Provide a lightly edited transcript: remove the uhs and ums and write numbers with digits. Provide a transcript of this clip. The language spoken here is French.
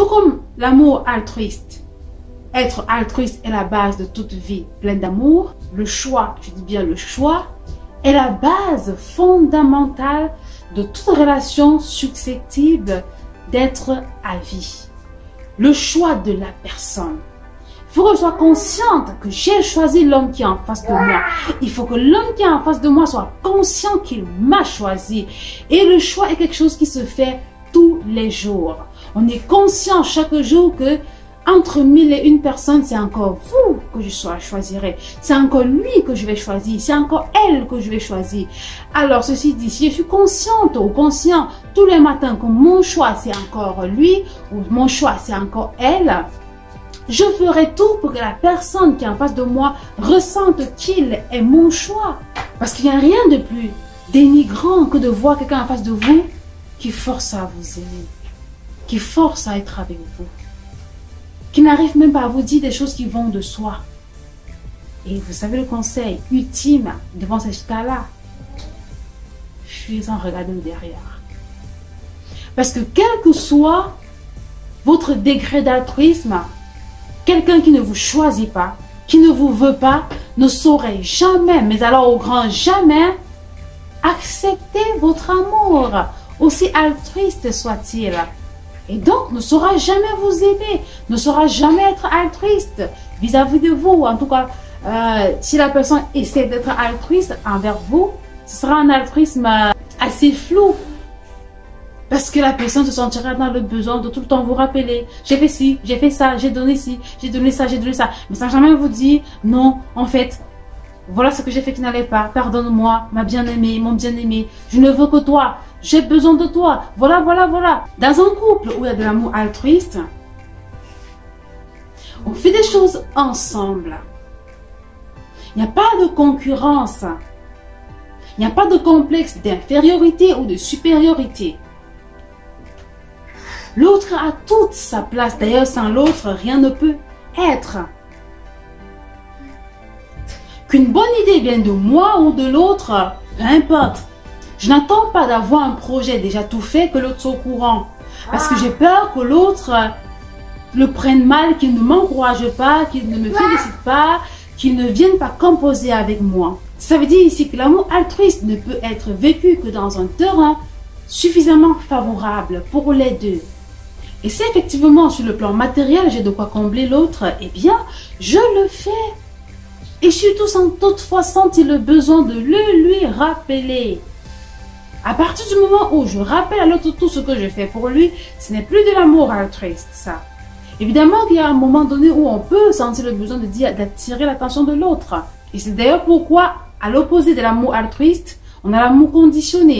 Tout comme l'amour altruiste. Être altruiste est la base de toute vie pleine d'amour. Le choix, je dis bien le choix, est la base fondamentale de toute relation susceptible d'être à vie. Le choix de la personne. Il faut que je sois consciente que j'ai choisi l'homme qui est en face de moi. Il faut que l'homme qui est en face de moi soit conscient qu'il m'a choisi. Et le choix est quelque chose qui se fait tous les jours. On est conscient chaque jour que entre 1001 personnes, c'est encore vous que je choisirai. C'est encore lui que je vais choisir. C'est encore elle que je vais choisir. Alors, ceci dit, si je suis consciente ou conscient tous les matins que mon choix, c'est encore lui ou mon choix, c'est encore elle, je ferai tout pour que la personne qui est en face de moi ressente qu'il est mon choix. Parce qu'il n'y a rien de plus dénigrant que de voir quelqu'un en face de vous qui force à vous aimer, qui force à être avec vous, qui n'arrive même pas à vous dire des choses qui vont de soi. Et vous savez le conseil ultime devant ces cas-là, fuyez-en, regardez derrière. Parce que quel que soit votre degré d'altruisme, quelqu'un qui ne vous choisit pas, qui ne vous veut pas, ne saurait jamais, mais alors au grand jamais, accepter votre amour, aussi altruiste soit-il. Et donc, ne saura jamais vous aimer, ne saura jamais être altruiste vis-à-vis de vous. En tout cas, si la personne essaie d'être altruiste envers vous, ce sera un altruisme assez flou. Parce que la personne se sentira dans le besoin de tout le temps vous rappeler. J'ai fait ci, j'ai fait ça, j'ai donné ci, j'ai donné ça, j'ai donné ça. Mais sans jamais vous dire, non, en fait, voilà ce que j'ai fait qui n'allait pas. Pardonne-moi, ma bien-aimée, mon bien-aimé. Je ne veux que toi. J'ai besoin de toi. Voilà, voilà, voilà. Dans un couple où il y a de l'amour altruiste, on fait des choses ensemble. Il n'y a pas de concurrence. Il n'y a pas de complexe d'infériorité ou de supériorité. L'autre a toute sa place. D'ailleurs, sans l'autre, rien ne peut être. Qu'une bonne idée vienne de moi ou de l'autre, peu importe. Je n'attends pas d'avoir un projet déjà tout fait que l'autre soit au courant. Parce que j'ai peur que l'autre le prenne mal, qu'il ne m'encourage pas, qu'il ne me félicite pas, qu'il ne vienne pas composer avec moi. Ça veut dire ici que l'amour altruiste ne peut être vécu que dans un terrain suffisamment favorable pour les deux. Et si effectivement sur le plan matériel j'ai de quoi combler l'autre, eh bien je le fais. Et surtout sans toutefois sentir le besoin de le lui rappeler. À partir du moment où je rappelle à l'autre tout ce que je fais pour lui, ce n'est plus de l'amour altruiste, ça. Évidemment qu'il y a un moment donné où on peut sentir le besoin de dire, d'attirer l'attention de l'autre. Et c'est d'ailleurs pourquoi, à l'opposé de l'amour altruiste, on a l'amour conditionné.